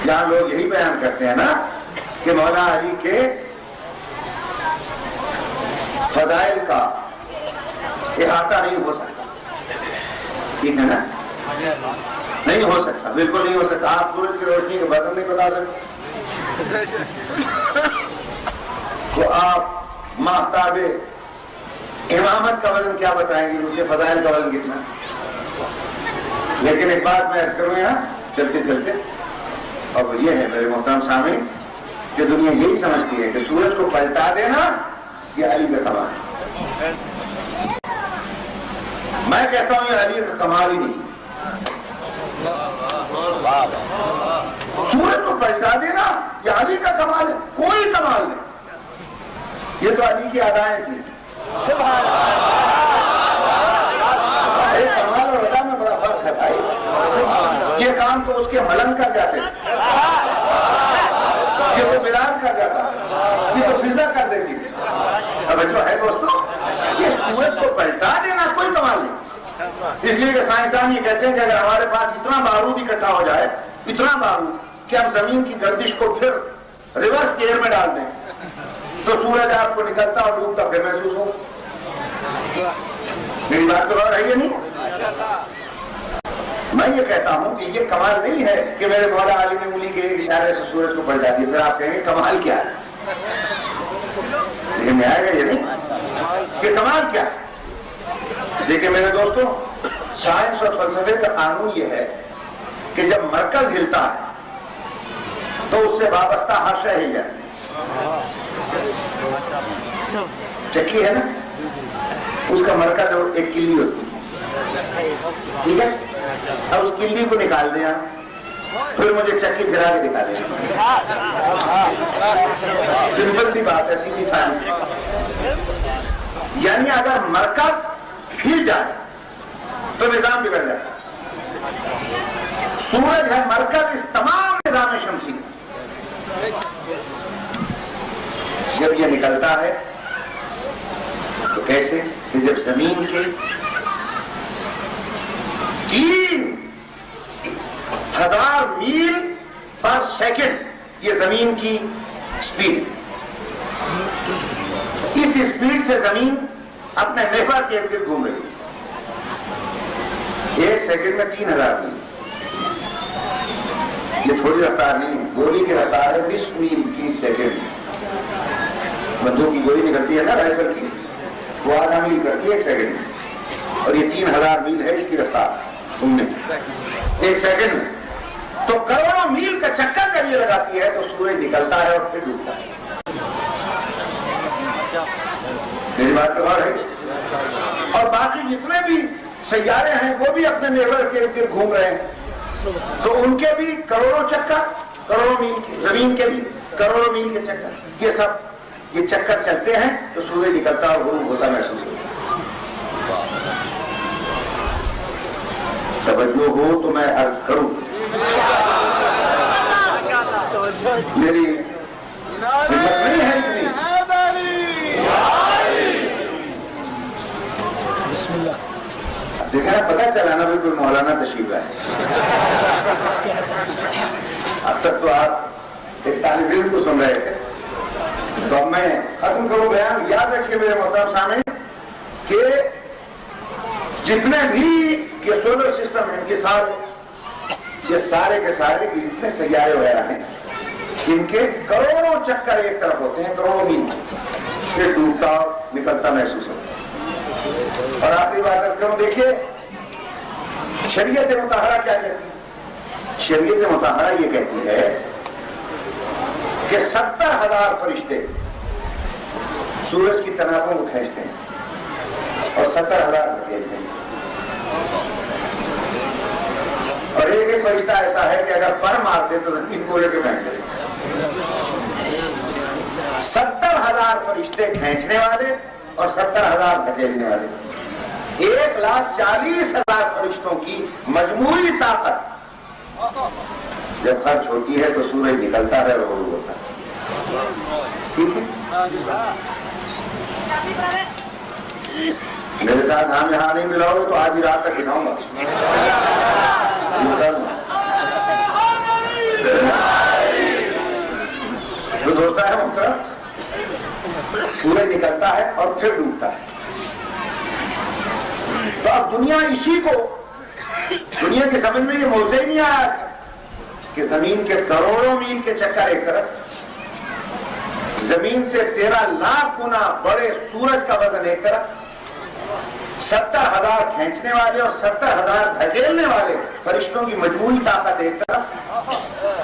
जहां लोग यही बयान करते हैं ना कि मौला अली के फजाइल का इहाता नहीं हो सकता। ठीक है ना? नहीं हो सकता, बिल्कुल नहीं हो सकता। आप सूरज की रोशनी का वजन नहीं बता सकते, तो आप माहताबे इमामत का वजन क्या बताएंगे, मुझे फजाइल का वजन कितना। लेकिन एक बात मैं अर्ज करूं यहाँ चलते चलते, और वो ये है मेरे मोहतरम सामने कि दुनिया यही समझती है कि सूरज को पलटा देना ये अली का कमाल है। मैं कहता हूं ये अली का कमाल ही नहीं, सूरज को पलटा देना ये अली का कमाल है, कोई कमाल नहीं। ये तो अली की अदाएं थी। कमाल और अदा में बड़ा फर्क है भाई। ये काम तो उसके मलंग कर जाते, ये तो बिलाल कर जाता, ये तो फिजा कर देती। अब जो है दोस्तों, ये सूरज को पलटा देना कोई कमाल नहीं। इसलिए कि साइंसदान ये कहते हैं कि अगर हमारे पास इतना बारूद इकट्ठा हो जाए, इतना बारूद कि हम जमीन की गर्दिश को फिर रिवर्स गियर में डाल दें, तो सूरज आपको निकलता और डूबता फिर महसूस हो। मेरी बात तो और है ये नहीं? मैं ये कहता हूं कि ये कमाल नहीं है कि मेरे मौला अली ने उंगली के एक इशारे से सूरज को पलटा दिया। फिर आप कहेंगे कमाल क्या है? में आएगा ये नहीं कि कमाल क्या है। देखिए मेरे दोस्तों, साइंस और फलसफे का कानून ये है कि जब मरकज हिलता है तो उससे वाबस्ता हर शय हिल जाती है। चक्की है ना, उसका मरकज और एक किल्ली होती है, ठीक है? अब उस किल्ली को निकाल दिया, फिर मुझे चक्की गिरा के दिखा देना। सिंपल सी बात है, सीधी साइंस। यानी अगर मरकज हिल जाए तो निजाम बिगड़ जाए। सूरज है मरकज इस तमाम निजाम शमसी। जब ये निकलता है तो कैसे कि जब जमीन के 3000 मील पर सेकंड ये जमीन की स्पीड, इस स्पीड से जमीन अपने महवर के इर्द गिर्द घूम रही है। एक सेकंड में 3000 मील, ये थोड़ी रफ्तार नहीं है। गोली की रफ्तार है 20 मील फी सेकंड। बंदूक की गोली निकलती है ना राइफल की, वो आधा मील करती है एक सेकंड में, और ये 3000 मील है इसकी रफ्तार सुनने एक सेकंड में। तो करोड़ों मील का चक्कर जब ये लगाती है तो सूरज निकलता है और फिर डूबता है। मेरी बात तो और है। और बाकी जितने भी सैयारे हैं वो भी अपने महवर के इर्द गिर्द घूम रहे हैं, तो उनके भी करोड़ों चक्कर, करोड़ों मील के, जमीन के भी करोड़ों मील के चक्कर, ये सब ये चक्कर चलते हैं तो सूरज निकलता और गुरूब होता महसूस होता। तवज्जो हो तो मैं अर्ज करूं, मेरी हिम्मत नहीं है इतनी। देखा ना, पता चला ना बिल्कुल मौलाना तशरीफ है। अब तक तो आप एक तालिब इल्म को सुन रहे थे, तो अब मैं खत्म करूं बयान। याद रखिए मेरे मोहतरम सामने कि जितने भी ये सोलर सिस्टम है, ये सारे के सारे जितने सैयारे वगैरह हैं, इनके करोड़ों चक्कर एक तरफ होते हैं, करोड़ों मील से डूबता निकलता महसूस होता है। और आखिरी बात करूं, देखिए शरीयत मुताहरा क्या कहती है? शरीयत मुताहरा ये कहती है कि 70,000 फरिश्ते सूरज की तनाकों को खींचते हैं और 70,000 धकेलते हैं, और एक एक फरिश्ता ऐसा है कि अगर पर मारते तो जमीन को लेकर फेंक देते। 70,000 फरिश्ते खींचने वाले और 70,000 धकेलने वाले, 1,40,000 फरिश्तों की मजमूई ताकत जब खर्च होती है तो सूरज निकलता है और गुरूब होता है। ठीक है, मेरे साथ हम यहाँ नहीं मिलाओगे तो आज ही रात तक खिलाऊंगा। जो होता है वो सूरज निकलता है और फिर डूबता है। तो अब दुनिया इसी को, दुनिया की समझ में ये मौजे ही नहीं आया कि जमीन के करोड़ों मील के चक्कर एक तरफ, जमीन से 13 लाख गुना बड़े सूरज का वजन एक तरफ, 70,000 खींचने वाले और 70,000 धकेलने वाले फरिश्तों की मजबूरी ताकत एक तरफ,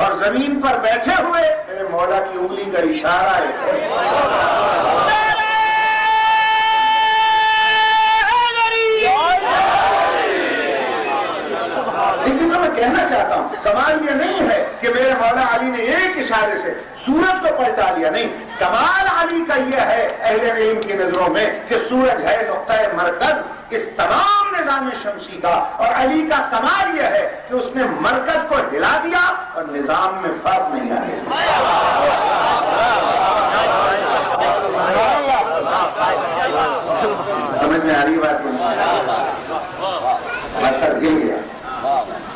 और जमीन पर बैठे हुए मेरे मौला की उंगली का इशारा है। लेकिन मैं कहना चाहता हूं, कमाल ये नहीं है कि मेरे मौला अली ने एक इशारे से सूरज को पलटा लिया, नहीं, कमाल अली का यह है अहले इल्म की नजरों में कि सूरज है नुक्ता मरकज इस तमाम निजाम शमसी का, और अली का कमाल यह है कि उसने मरकज को हिला दिया और निजाम में फर्क नहीं आया। समझ में आ रही बात? मरकज हिल गया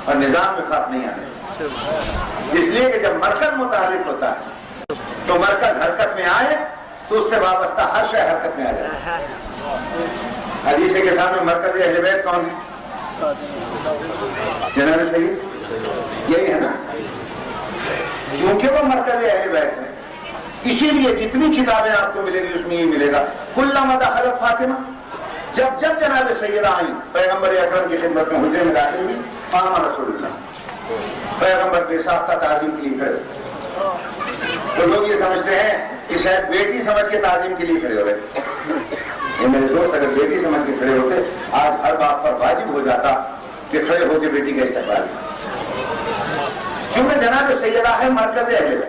और निजाम में फर्क नहीं आया। इसलिए कि जब मरकज मुतारिफ होता है तो मरकज हरकत में आए तो उससे वाबस्ता हर शय हरकत में आ जाए। हदीस के सामने मरकज अहले बैत कौन है? जनाब सैयद, यही है ना। चूंकि वो मरकज अहले बैत है, इसीलिए जितनी किताबें आपको मिलेगी उसमें ये मिलेगा। कुल्लमा दखलत फातिमा, जब जब जनाब सैयदा आई पैगंबर अकरम की खिदमत में हुजरे में दाखिल हुई, कामा रसूलुल्लाह, पैगंबर के साथ ताज़ीम के लिए खड़े। तो लोग ये समझते हैं कि शायद बेटी समझ के ताज़ीम के लिए खड़े हो गए। ये मेरे दोस्त अगर बेटी समझ के खड़े होते, आज हर बात पर वाजिब हो जाता कि खड़े होकर बेटी का इस्तेमाल। चूंकि जनाब सैयदा है मरकज़ अहले बैत,